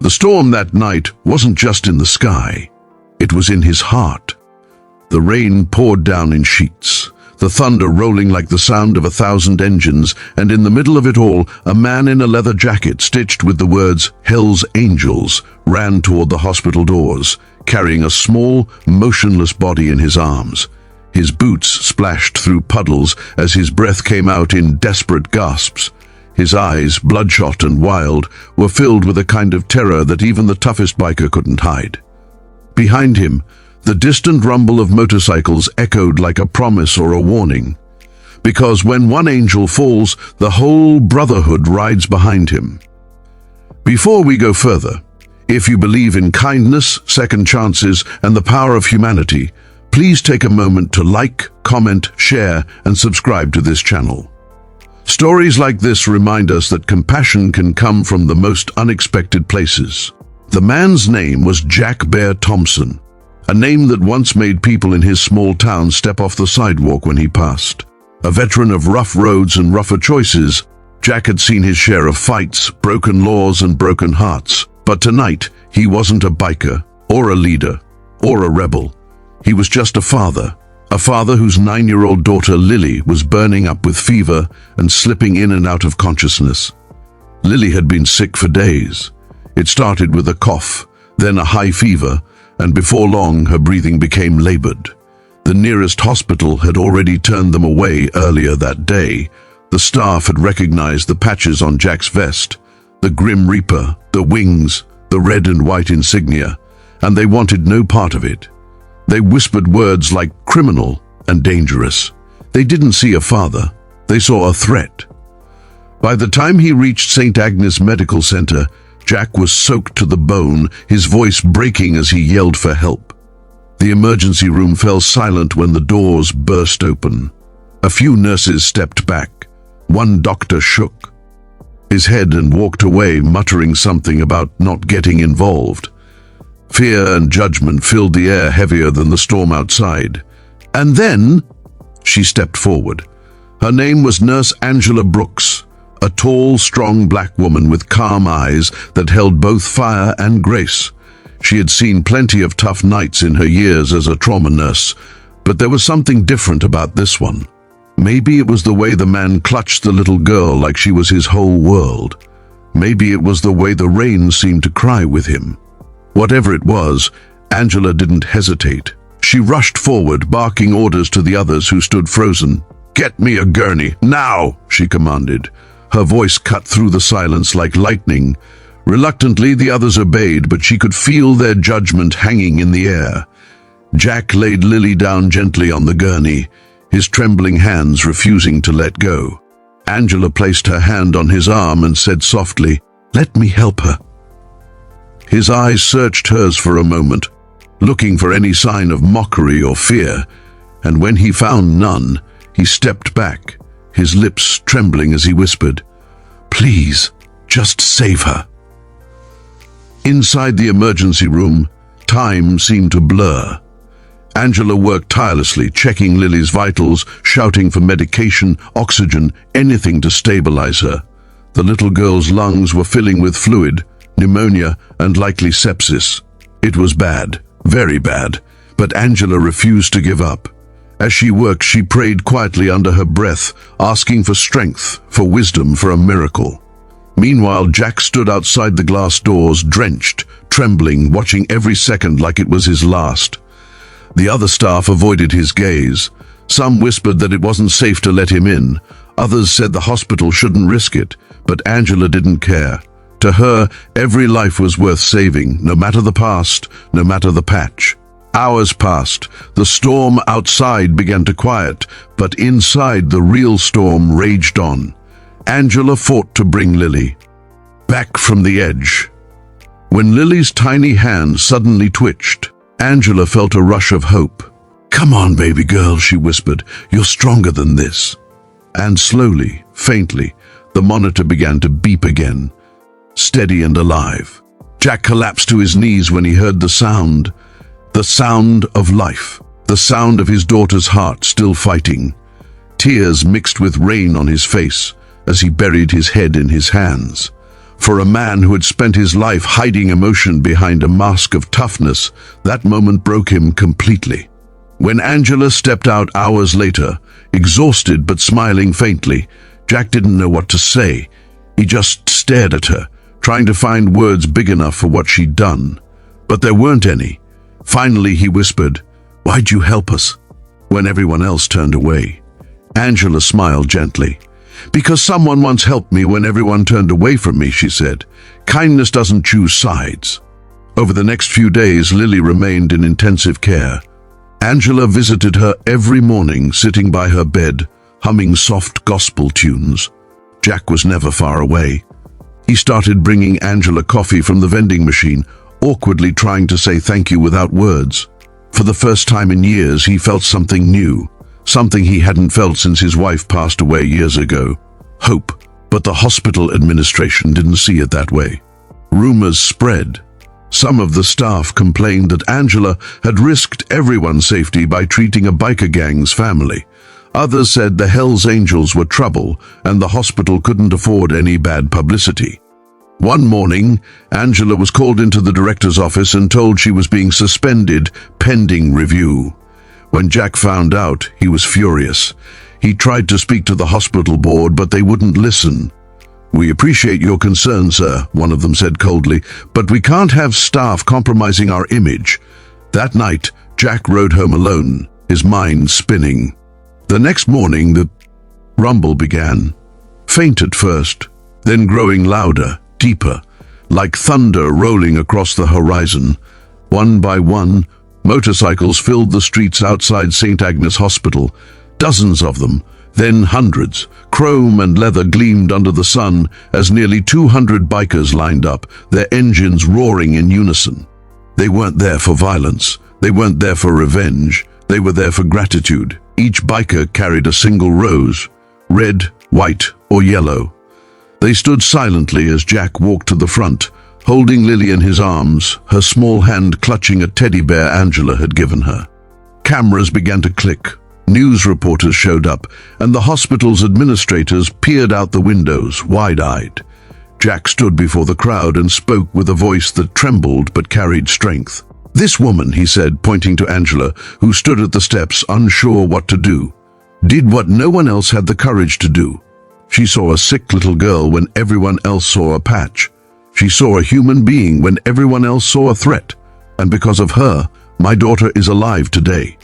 The storm that night wasn't just in the sky. It was in his heart. The rain poured down in sheets, the thunder rolling like the sound of 1,000 engines, and in the middle of it all, a man in a leather jacket stitched with the words "Hell's Angels" ran toward the hospital doors, carrying a small, motionless body in his arms. His boots splashed through puddles as his breath came out in desperate gasps. His eyes, bloodshot and wild, were filled with a kind of terror that even the toughest biker couldn't hide. Behind him, the distant rumble of motorcycles echoed like a promise or a warning. Because when one angel falls, the whole brotherhood rides behind him. Before we go further, if you believe in kindness, second chances, and the power of humanity, please take a moment to like, comment, share, and subscribe to this channel. Stories like this remind us that compassion can come from the most unexpected places. The man's name was Jack Bear Thompson, a name that once made people in his small town step off the sidewalk when he passed. A veteran of rough roads and rougher choices, Jack had seen his share of fights, broken laws, and broken hearts. But tonight, he wasn't a biker, or a leader, or a rebel. He was just a father whose 9-year-old daughter Lily was burning up with fever and slipping in and out of consciousness. Lily had been sick for days. It started with a cough, then a high fever, and before long her breathing became labored. The nearest hospital had already turned them away earlier that day. The staff had recognized the patches on Jack's vest, the Grim Reaper, the wings, the red and white insignia, and they wanted no part of it. They whispered words like criminal and dangerous. They didn't see a father, they saw a threat. By the time he reached St. Agnes Medical Center, Jack was soaked to the bone, his voice breaking as he yelled for help. The emergency room fell silent when the doors burst open. A few nurses stepped back. One doctor shook his head and walked away, muttering something about not getting involved. Fear and judgment filled the air heavier than the storm outside. And then she stepped forward. Her name was Nurse Angela Brooks, a tall, strong black woman with calm eyes that held both fire and grace. She had seen plenty of tough nights in her years as a trauma nurse, but there was something different about this one. Maybe it was the way the man clutched the little girl like she was his whole world. Maybe it was the way the rain seemed to cry with him. Whatever it was, Angela didn't hesitate. She rushed forward, barking orders to the others who stood frozen. "Get me a gurney, now!" she commanded. Her voice cut through the silence like lightning. Reluctantly, the others obeyed, but she could feel their judgment hanging in the air. Jack laid Lily down gently on the gurney, his trembling hands refusing to let go. Angela placed her hand on his arm and said softly, "Let me help her." His eyes searched hers for a moment, looking for any sign of mockery or fear, and when he found none, he stepped back, his lips trembling as he whispered, "Please, just save her." Inside the emergency room, time seemed to blur. Angela worked tirelessly, checking Lily's vitals, shouting for medication, oxygen, anything to stabilize her. The little girl's lungs were filling with fluid, pneumonia, and likely sepsis. It was bad, very bad, but Angela refused to give up. As she worked, she prayed quietly under her breath, asking for strength, for wisdom, for a miracle. Meanwhile, Jack stood outside the glass doors, drenched, trembling, watching every second like it was his last. The other staff avoided his gaze. Some whispered that it wasn't safe to let him in. Others said the hospital shouldn't risk it, but Angela didn't care. To her, every life was worth saving, no matter the past, no matter the patch. Hours passed. The storm outside began to quiet, but inside the real storm raged on. Angela fought to bring Lily back from the edge. When Lily's tiny hand suddenly twitched, Angela felt a rush of hope. "Come on, baby girl," she whispered. "You're stronger than this." And slowly, faintly, the monitor began to beep again, steady and alive. Jack collapsed to his knees when he heard the sound of life, the sound of his daughter's heart still fighting. Tears mixed with rain on his face as he buried his head in his hands. For a man who had spent his life hiding emotion behind a mask of toughness, that moment broke him completely. When Angela stepped out hours later, exhausted but smiling faintly, Jack didn't know what to say. He just stared at her, trying to find words big enough for what she'd done. But there weren't any. Finally, he whispered, "Why'd you help us?" when everyone else turned away. Angela smiled gently. "Because someone once helped me when everyone turned away from me," she said. "Kindness doesn't choose sides." Over the next few days, Lily remained in intensive care. Angela visited her every morning, sitting by her bed, humming soft gospel tunes. Jack was never far away. He started bringing Angela coffee from the vending machine, awkwardly trying to say thank you without words. For the first time in years, he felt something new, something he hadn't felt since his wife passed away years ago. Hope. But the hospital administration didn't see it that way. Rumors spread. Some of the staff complained that Angela had risked everyone's safety by treating a biker gang's family. Others said the Hells Angels were trouble and the hospital couldn't afford any bad publicity. One morning, Angela was called into the director's office and told she was being suspended pending review. When Jack found out, he was furious. He tried to speak to the hospital board, but they wouldn't listen. "We appreciate your concern, sir," one of them said coldly, "but we can't have staff compromising our image." That night, Jack rode home alone, his mind spinning. The next morning, the rumble began. Faint at first, then growing louder, deeper, like thunder rolling across the horizon. One by one, motorcycles filled the streets outside St. Agnes Hospital, dozens of them, then hundreds. Chrome and leather gleamed under the sun as nearly 200 bikers lined up, their engines roaring in unison. They weren't there for violence. They weren't there for revenge. They were there for gratitude. Each biker carried a single rose, red, white, or yellow. They stood silently as Jack walked to the front, holding Lily in his arms, her small hand clutching a teddy bear Angela had given her. Cameras began to click. News reporters showed up, and the hospital's administrators peered out the windows, wide-eyed. Jack stood before the crowd and spoke with a voice that trembled but carried strength. "This woman," he said, pointing to Angela, who stood at the steps, unsure what to do, "did what no one else had the courage to do. She saw a sick little girl when everyone else saw a patch. She saw a human being when everyone else saw a threat. And because of her, my daughter is alive today."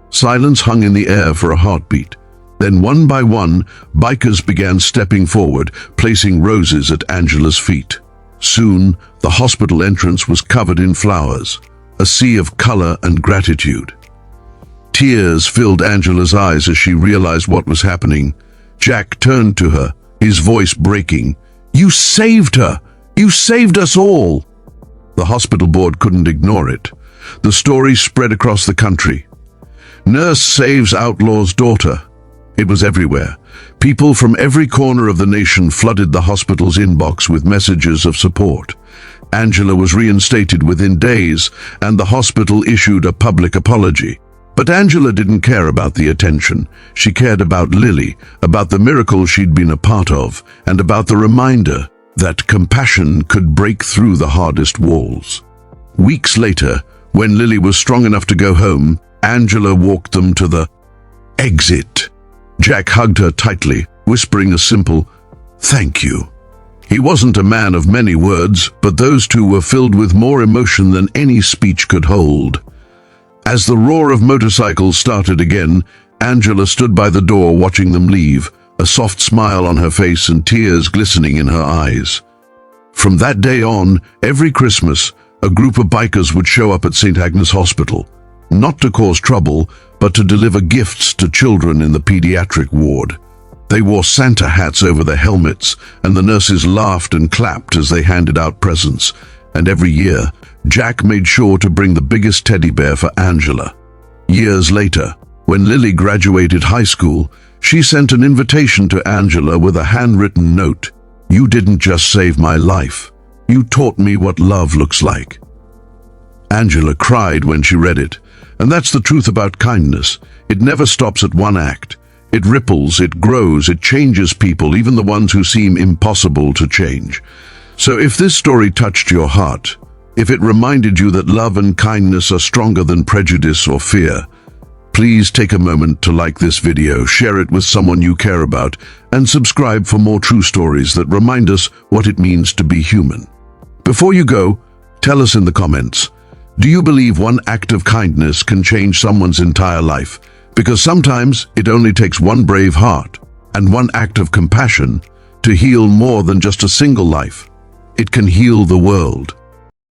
Silence hung in the air for a heartbeat. Then one by one, bikers began stepping forward, placing roses at Angela's feet. Soon, the hospital entrance was covered in flowers, a sea of color and gratitude. Tears filled Angela's eyes as she realized what was happening. Jack turned to her, his voice breaking. "You saved her! You saved us all!" The hospital board couldn't ignore it. The story spread across the country. "Nurse saves outlaw's daughter." It was everywhere. People from every corner of the nation flooded the hospital's inbox with messages of support. Angela was reinstated within days, and the hospital issued a public apology. But Angela didn't care about the attention. She cared about Lily, about the miracle she'd been a part of, and about the reminder that compassion could break through the hardest walls. Weeks later, when Lily was strong enough to go home, Angela walked them to the exit. Jack hugged her tightly, whispering a simple, "Thank you." He wasn't a man of many words, but those two were filled with more emotion than any speech could hold. As the roar of motorcycles started again, Angela stood by the door watching them leave, a soft smile on her face and tears glistening in her eyes. From that day on, every Christmas, a group of bikers would show up at St. Agnes Hospital, not to cause trouble, but to deliver gifts to children in the pediatric ward. They wore Santa hats over their helmets, and the nurses laughed and clapped as they handed out presents. And every year, Jack made sure to bring the biggest teddy bear for Angela. Years later, when Lily graduated high school, she sent an invitation to Angela with a handwritten note. "You didn't just save my life. You taught me what love looks like." Angela cried when she read it. And that's the truth about kindness. It never stops at one act. It ripples, it grows, it changes people, even the ones who seem impossible to change. So if this story touched your heart, if it reminded you that love and kindness are stronger than prejudice or fear, please take a moment to like this video, share it with someone you care about, and subscribe for more true stories that remind us what it means to be human. Before you go, tell us in the comments, do you believe one act of kindness can change someone's entire life? Because sometimes it only takes one brave heart and one act of compassion to heal more than just a single life. It can heal the world.